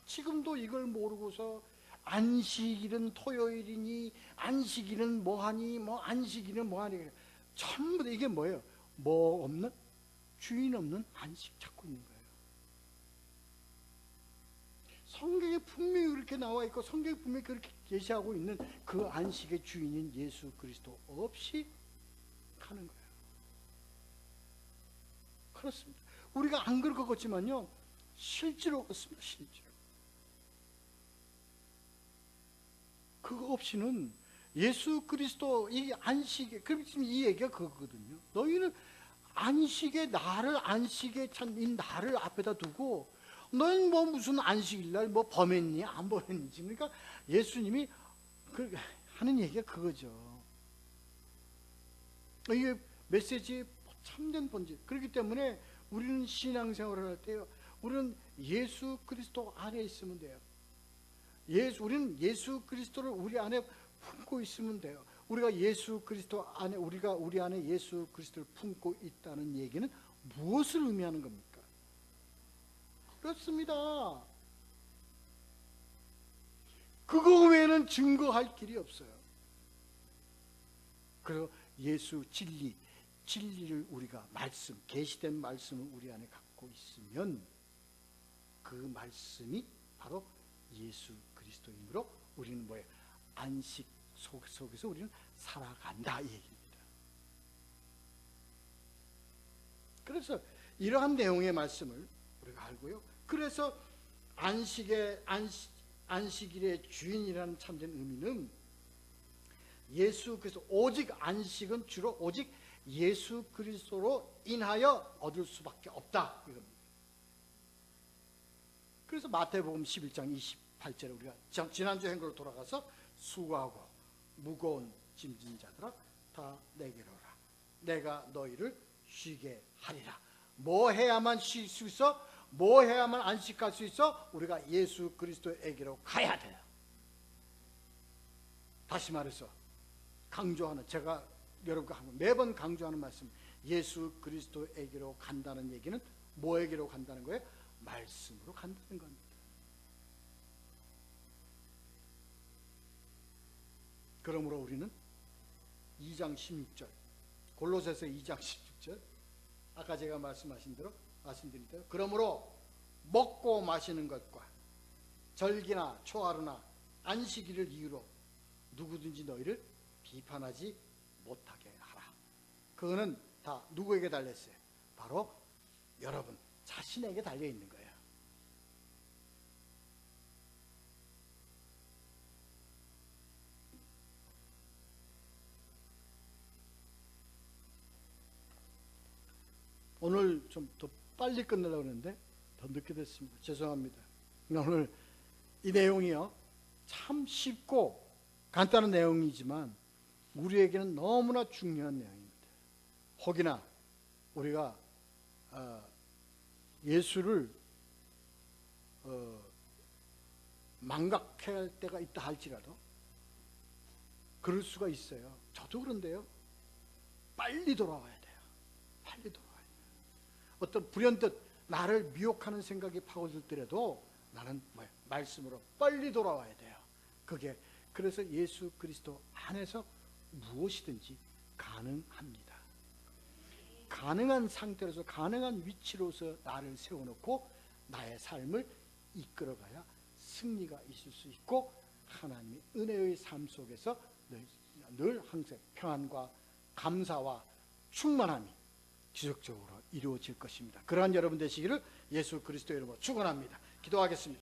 지금도 이걸 모르고서 안식일은 토요일이니, 안식일은 뭐하니, 안식일은 뭐하니, 전부 다 이게 뭐예요? 뭐 없는, 주인 없는 안식 찾고 있는 거예요. 성경에 분명히 그렇게 나와 있고 성경에 분명히 그렇게 계시하고 있는 그 안식의 주인인 예수 그리스도 없이 가는 거예요. 그렇습니다. 우리가 안 그럴 것 같지만요, 실제로 그렇습니다. 실제로. 그거 없이는 예수 그리스도 이 안식에, 그럼 지금 이 얘기가 그거거든요. 너희는 안식에 나를, 안식에 참 이 나를 앞에다 두고 너는 뭐 무슨 안식일날 뭐 범했니 안 범했는지, 그러니까 예수님이 그 하는 얘기가 그거죠. 이게 메시지의 참된 본질. 그렇기 때문에 우리는 신앙생활을 할 때요, 우리는 예수 그리스도 안에 있으면 돼요. 우리는 예수 그리스도를 우리 안에 품고 있으면 돼요. 우리가 예수 그리스도 안에, 우리가 우리 안에 예수 그리스도를 품고 있다는 얘기는 무엇을 의미하는 겁니까? 그렇습니다. 그거 외에는 증거할 길이 없어요. 그래서 예수 진리를 우리가 말씀, 계시된 말씀을 우리 안에 갖고 있으면 그 말씀이 바로 예수 그리스도이므로 우리는 뭐예요? 안식 속에서 우리는 살아간다 이 얘기입니다. 그래서 이러한 내용의 말씀을 우리가 알고요. 그래서 안식일의 주인이라는 참된 의미는 예수 그리스도, 오직 안식은 주로 오직 예수 그리스도로 인하여 얻을 수밖에 없다 이겁니다. 그래서 마태복음 11장 28절에 우리가 지난주 행거로 돌아가서 수고하고 무거운 짐진 자들아 다 내게로 오라. 내가 너희를 쉬게 하리라. 뭐 해야만 쉴 수 있어? 뭐 해야만 안식할 수 있어? 우리가 예수 그리스도에게로 가야 돼요. 다시 말해서 강조하는, 제가 여러분과 매번 강조하는 말씀, 예수 그리스도에게로 간다는 얘기는 뭐에게로 간다는 거예요? 말씀으로 간다는 겁니다. 그러므로 우리는 2장 16절, 골로새서 2장 16절, 아까 제가 말씀드린 대로, 그러므로 먹고 마시는 것과 절기나 초하루나 안식일을 이유로 누구든지 너희를 비판하지 못하게 하라. 그거는 다 누구에게 달렸어요? 바로 여러분 자신에게 달려 있는 거예요. 오늘 좀 더 빨리 끝내려고 했는데 더 늦게 됐습니다. 죄송합니다. 오늘 이 내용이요, 참 쉽고 간단한 내용이지만 우리에게는 너무나 중요한 내용입니다. 혹이나 우리가 예수를 망각해야 할 때가 있다 할지라도, 그럴 수가 있어요. 저도 그런데요, 빨리 돌아와야 돼요. 빨리 돌아와야 돼요. 어떤 불현듯 나를 미혹하는 생각이 파고들더라도 나는 말씀으로 빨리 돌아와야 돼요. 그게 그래서 예수 그리스도 안에서 무엇이든지 가능합니다. 가능한 상태로서, 가능한 위치로서 나를 세워놓고 나의 삶을 이끌어가야 승리가 있을 수 있고, 하나님의 은혜의 삶 속에서 늘 항상 평안과 감사와 충만함이 지속적으로 이루어질 것입니다. 그러한 여러분 되시기를 예수 그리스도의 이름으로 축원합니다. 기도하겠습니다.